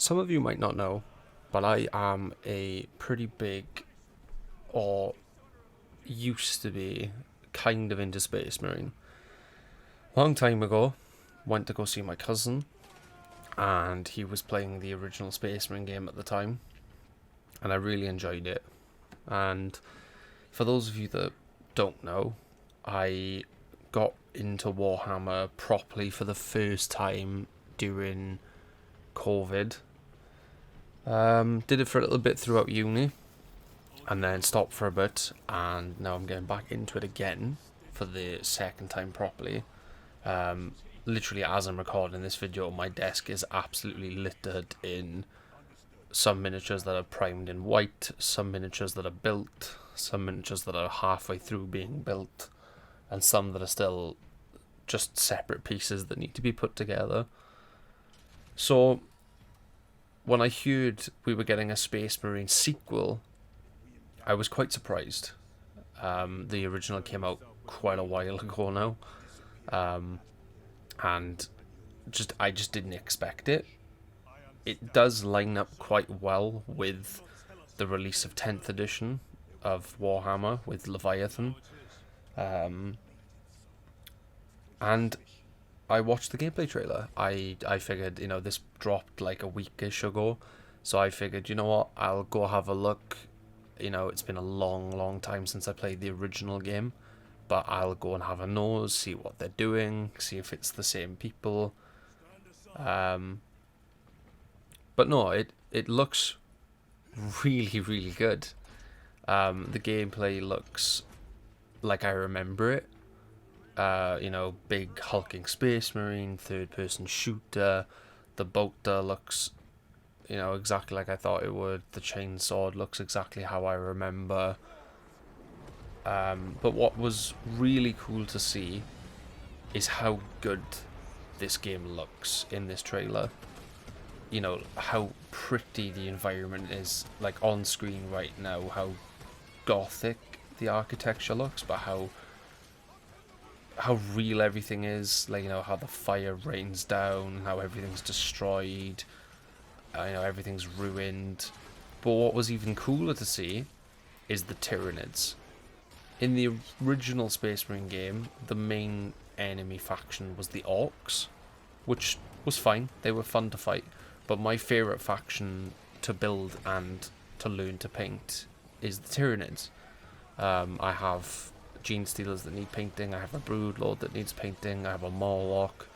Some of you might not know, but I am a pretty big, or used to be, kind of into Space Marine. Long time ago, went to go see my cousin, and he was playing the original Space Marine game at the time, and I really enjoyed it. And for those of you that don't know, I got into Warhammer properly for the first time during COVID. Did it for a little bit throughout uni, and then stopped for a bit, and now I'm getting back into it again for the second time properly. Um, Literally, as I'm recording this video, my desk is absolutely littered in some miniatures that are primed in white, some miniatures that are built, some miniatures that are halfway through being built, and some that are still just separate pieces that need to be put together. So, when I heard we were getting a Space Marine sequel, I was quite surprised. The original came out quite a while ago now, and I just didn't expect it. It does line up quite well with the release of 10th edition of Warhammer with Leviathan, and I watched the gameplay trailer. I figured, this dropped like a weekish ago, so I figured, you know what, I'll go have a look. It's been a long time since I played the original game, but I'll go and have a nose, see what they're doing, see if it's the same people. But no, it looks really good. The gameplay looks like I remember it. Big hulking space marine, third person shooter. The bolter looks, exactly like I thought it would. The chainsword looks exactly how I remember. But what was really cool to see is how good this game looks in this trailer. How pretty the environment is, like on screen right now, how gothic the architecture looks, but how real everything is, like, how the fire rains down, how everything's destroyed, everything's ruined. But what was even cooler to see is the Tyranids. In the original Space Marine game, the main enemy faction was the Orcs, which was fine, they were fun to fight, but my favourite faction to build and to learn to paint is the Tyranids. I have Gene Stealers that need painting, I have a Broodlord that needs painting, I have a Morlock,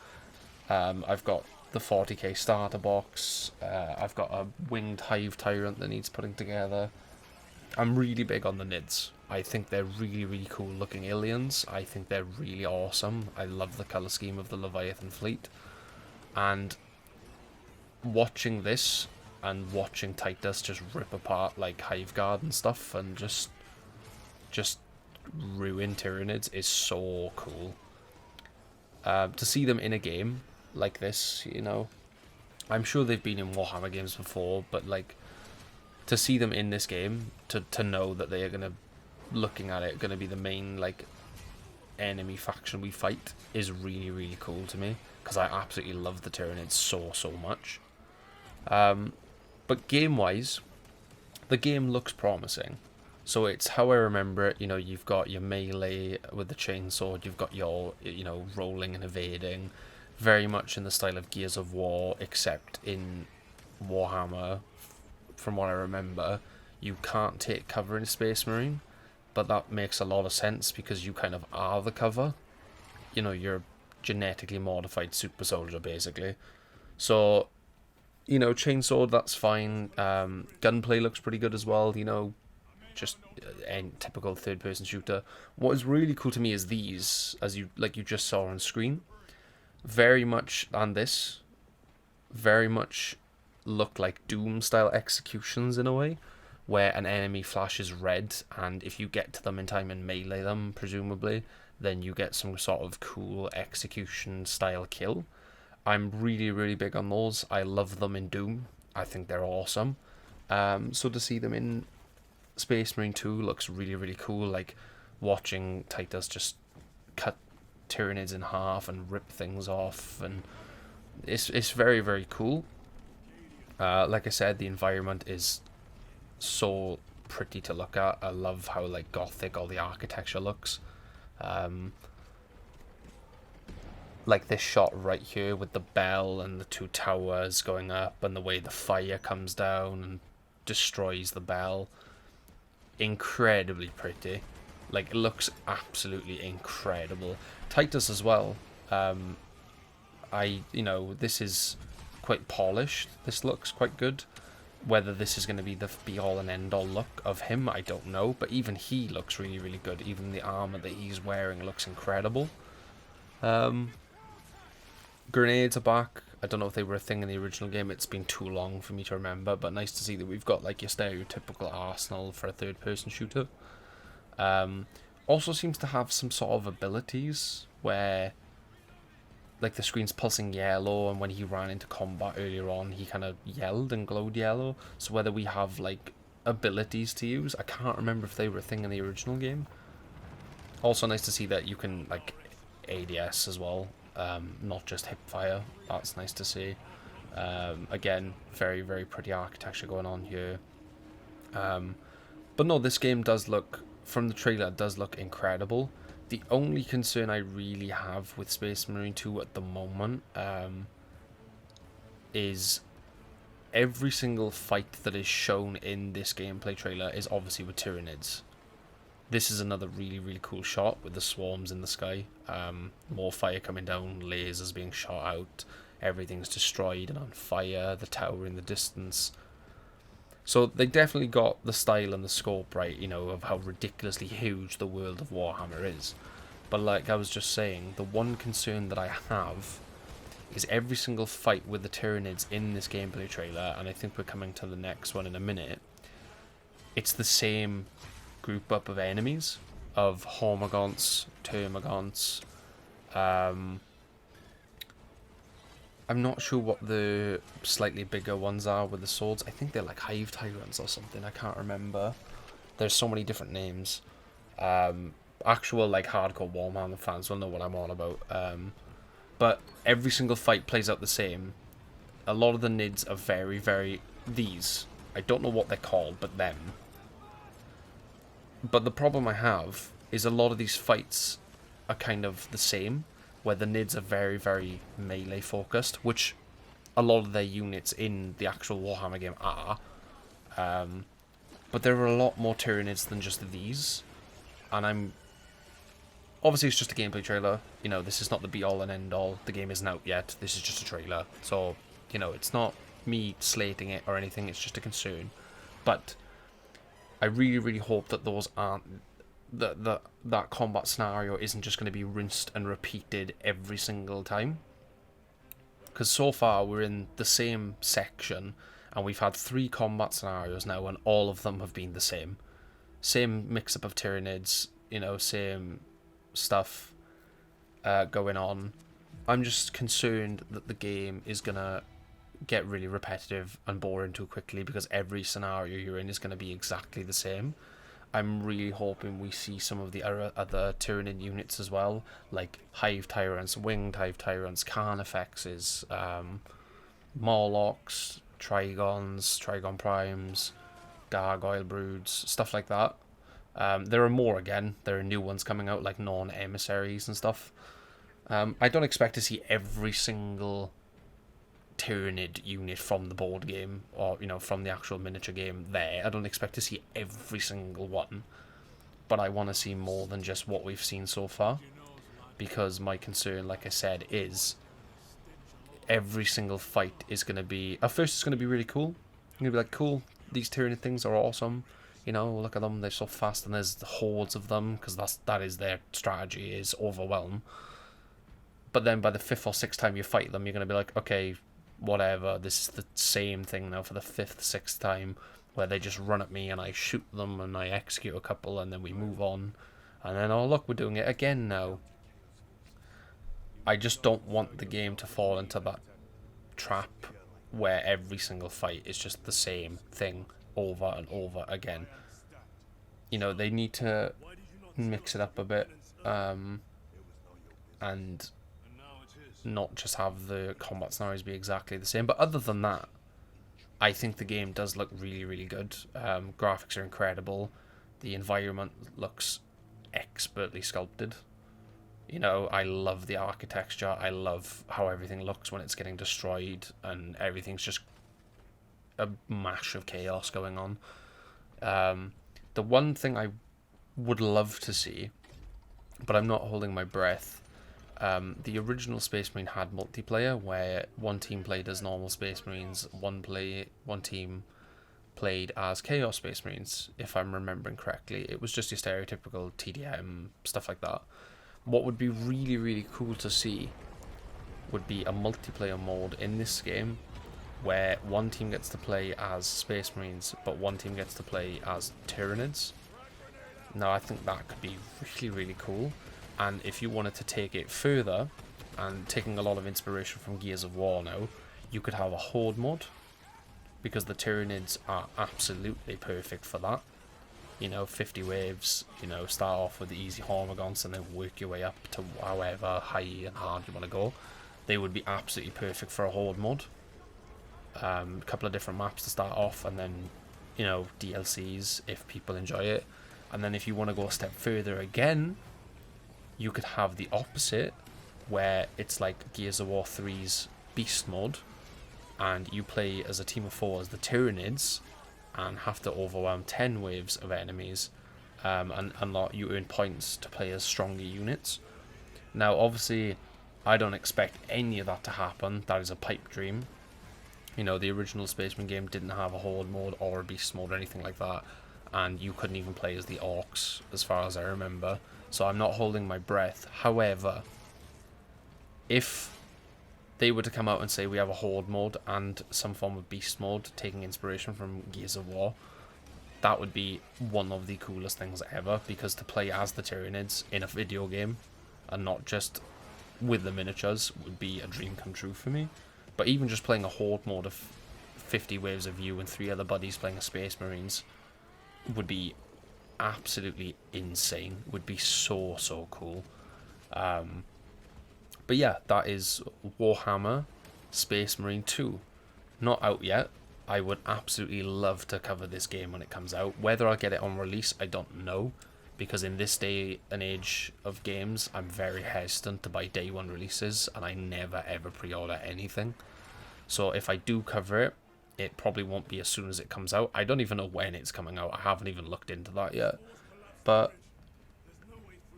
I've got the 40k starter box, I've got a Winged Hive Tyrant that needs putting together. I'm really big on the Nids. I think they're really cool looking aliens. I think they're really awesome. I love the colour scheme of the Leviathan fleet. And watching this and watching Titus just rip apart like Hiveguard and stuff and just ruin Tyranids is so cool. To see them in a game like this, I'm sure they've been in Warhammer games before, but like to see them in this game, to know that they are looking at it, going to be the main like enemy faction we fight is really cool to me, because I absolutely love the Tyranids so much. But game wise, the game looks promising. So it's how I remember it. You've got your melee with the chainsword, you've got your rolling and evading, very much in the style of Gears of War, except in Warhammer, from what I remember, you can't take cover in Space Marine, but that makes a lot of sense because you kind of are the cover. You're a genetically modified super soldier, basically. So, chainsword, that's fine. Gunplay looks pretty good as well, just a typical third-person shooter. What is really cool to me is these, as you just saw on screen. Very much, and this, very much look like Doom-style executions in a way, where an enemy flashes red, and if you get to them in time and melee them, presumably, then you get some sort of cool execution-style kill. I'm really big on those. I love them in Doom. I think they're awesome. So to see them in Space Marine 2 looks really cool, like watching Titus just cut Tyranids in half and rip things off, and it's very cool. Like I said, the environment is so pretty to look at. I love how like gothic all the architecture looks. Um, like this shot right here with the bell and the two towers going up and the way the fire comes down and destroys the bell. Incredibly pretty. Like, it looks absolutely incredible. Titus as well. This is quite polished. This looks quite good. Whether this is going to be the be-all and end-all look of him, I don't know. But even he looks really, really good. Even the armor that he's wearing looks incredible. Grenades are back. I don't know if they were a thing in the original game. It's been too long for me to remember. But nice to see that we've got like your stereotypical arsenal for a third-person shooter. Also seems to have some sort of abilities where like the screen's pulsing yellow, and when he ran into combat earlier on he kind of yelled and glowed yellow. So whether we have like abilities to use, I can't remember if they were a thing in the original game. Also nice to see that you can like ADS as well, not just hip fire. That's nice to see. Again, very, very pretty architecture going on here. But no, this game does look, from the trailer, it does look incredible. The only concern I really have with Space Marine 2 at the moment is every single fight that is shown in this gameplay trailer is obviously with Tyranids. This is another really, really cool shot with the swarms in the sky. More fire coming down, lasers being shot out, everything's destroyed and on fire, the tower in the distance. So they definitely got the style and the scope right, you know, of how ridiculously huge the world of Warhammer is. But like I was just saying, the one concern that I have is every single fight with the Tyranids in this gameplay trailer, and I think we're coming to the next one in a minute, it's the same group up of enemies, of Hormagaunts, Termagaunts. I'm not sure what the slightly bigger ones are with the swords. I think they're like Hive Tyrants or something. I can't remember. There's so many different names. Actual like hardcore Warhammer fans will know what I'm on about. But every single fight plays out the same. A lot of the Nids are very, very... These. I don't know what they're called, but them. But the problem I have is a lot of these fights are kind of the same, where the Nids are very, very melee focused, which a lot of their units in the actual Warhammer game are. But there are a lot more Tyranids than just these, and obviously it's just a gameplay trailer, you know, this is not the be-all and end-all, the game isn't out yet, this is just a trailer, so, you know, it's not me slating it or anything, it's just a concern. But I really, really hope that those aren't... that combat scenario isn't just going to be rinsed and repeated every single time. Because so far we're in the same section and we've had 3 combat scenarios now and all of them have been the same. Same mix-up of Tyranids, you know, same stuff going on. I'm just concerned that the game is going to get really repetitive and boring too quickly because every scenario you're in is going to be exactly the same. I'm really hoping we see some of the other Tyranid units as well, like Hive Tyrants, Winged Hive Tyrants, Carnifexes, Morlocks, Trigons, Trigon Primes, Gargoyle Broods, stuff like that. There are more again. There are new ones coming out, like non-emissaries and stuff. I don't expect to see every single Tyranid unit from the board game, or, you know, from the actual miniature game there. I don't expect to see every single one, but I want to see more than just what we've seen so far, because my concern, like I said, is every single fight is going to be... At first it's going to be really cool. You're going to be like, cool, these Tyranid things are awesome, you know, look at them, they're so fast, and there's hordes of them, because that is their strategy, is overwhelm. But then by the 5th or 6th time you fight them, you're going to be like, okay, whatever, this is the same thing now for the 5th, 6th time, where they just run at me and I shoot them and I execute a couple and then we move on. And then, oh look, we're doing it again now. I just don't want the game to fall into that trap where every single fight is just the same thing over and over again. You know, they need to mix it up a bit, and not just have the combat scenarios be exactly the same. But other than that, I think the game does look really, really good. Graphics are incredible. The environment looks expertly sculpted. You know, I love the architecture. I love how everything looks when it's getting destroyed, and everything's just a mash of chaos going on. The one thing I would love to see, but I'm not holding my breath, the original Space Marine had multiplayer where one team played as normal Space Marines, one team played as Chaos Space Marines, if I'm remembering correctly. It was just your stereotypical TDM, stuff like that. What would be really, really cool to see would be a multiplayer mode in this game where one team gets to play as Space Marines, but one team gets to play as Tyranids. Now, I think that could be really, really cool. And if you wanted to take it further, and taking a lot of inspiration from Gears of War now, you could have a Horde mode, because the Tyranids are absolutely perfect for that. You know, 50 waves, you know, start off with the easy Hormagaunts and then work your way up to however high and hard you want to go. They would be absolutely perfect for a Horde mode. A couple of different maps to start off, and then, you know, DLCs if people enjoy it. And then if you want to go a step further again, you could have the opposite, where it's like Gears of War 3's Beast mode, and you play as a team of 4 as the Tyranids, and have to overwhelm 10 waves of enemies, and you earn points to play as stronger units. Now, obviously, I don't expect any of that to happen. That is a pipe dream. You know, the original Spaceman game didn't have a Horde mode or a Beast mode or anything like that, and you couldn't even play as the Orcs, as far as I remember. So I'm not holding my breath. However, if they were to come out and say we have a Horde mode and some form of Beast mode, taking inspiration from Gears of War, that would be one of the coolest things ever, because to play as the Tyranids in a video game and not just with the miniatures would be a dream come true for me. But even just playing a Horde mode of 50 waves of you and 3 other buddies playing as Space Marines would be absolutely insane. Would be so, so cool. But yeah, that is Warhammer Space Marine 2. Not out yet. I would absolutely love to cover this game when it comes out. Whether I get it on release, I don't know. Because in this day and age of games, I'm very hesitant to buy day one releases, and I never ever pre-order anything. So if I do cover it, it probably won't be as soon as it comes out. I don't even know when it's coming out. I haven't even looked into that yet. But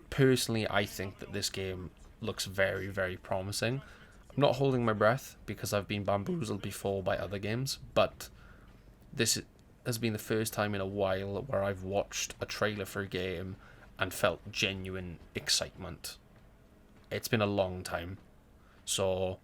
personally, I think that this game looks very, very promising. I'm not holding my breath because I've been bamboozled before by other games, but this has been the first time in a while where I've watched a trailer for a game and felt genuine excitement. It's been a long time. So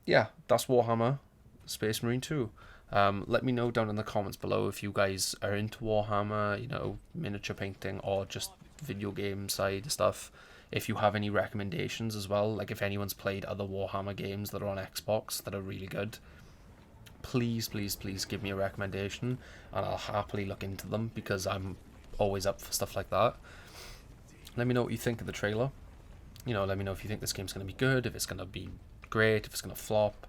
yeah, that's Warhammer Space Marine 2. Let me know down in the comments below if you guys are into Warhammer, you know, miniature painting, or just video game side stuff. If you have any recommendations as well, like if anyone's played other Warhammer games that are on Xbox that are really good, please, please, please give me a recommendation, and I'll happily look into them, because I'm always up for stuff like that. Let me know what you think of the trailer. You know, let me know if you think this game's going to be good, if it's going to be great, if it's going to flop.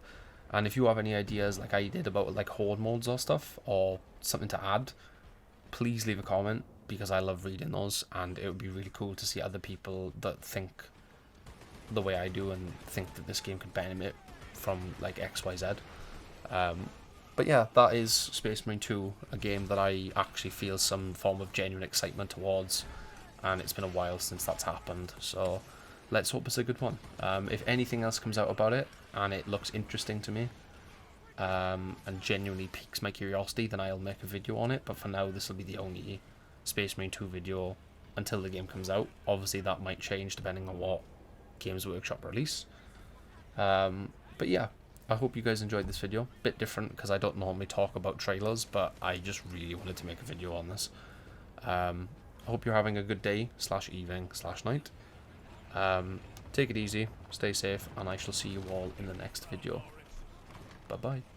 And if you have any ideas like I did about like Horde modes or stuff, or something to add, please leave a comment, because I love reading those, and it would be really cool to see other people that think the way I do and think that this game could benefit from like XYZ. But yeah, that is Space Marine 2, a game that I actually feel some form of genuine excitement towards, and it's been a while since that's happened, so let's hope it's a good one. If anything else comes out about it and it looks interesting to me, and genuinely piques my curiosity, then I'll make a video on it. But for now, this will be the only Space Marine 2 video until the game comes out. Obviously that might change depending on what Games Workshop release. But yeah, I hope you guys enjoyed this video. Bit different because I don't normally talk about trailers, but I just really wanted to make a video on this. I hope you're having a good day / evening / night. Take it easy, stay safe, and I shall see you all in the next video. Bye bye.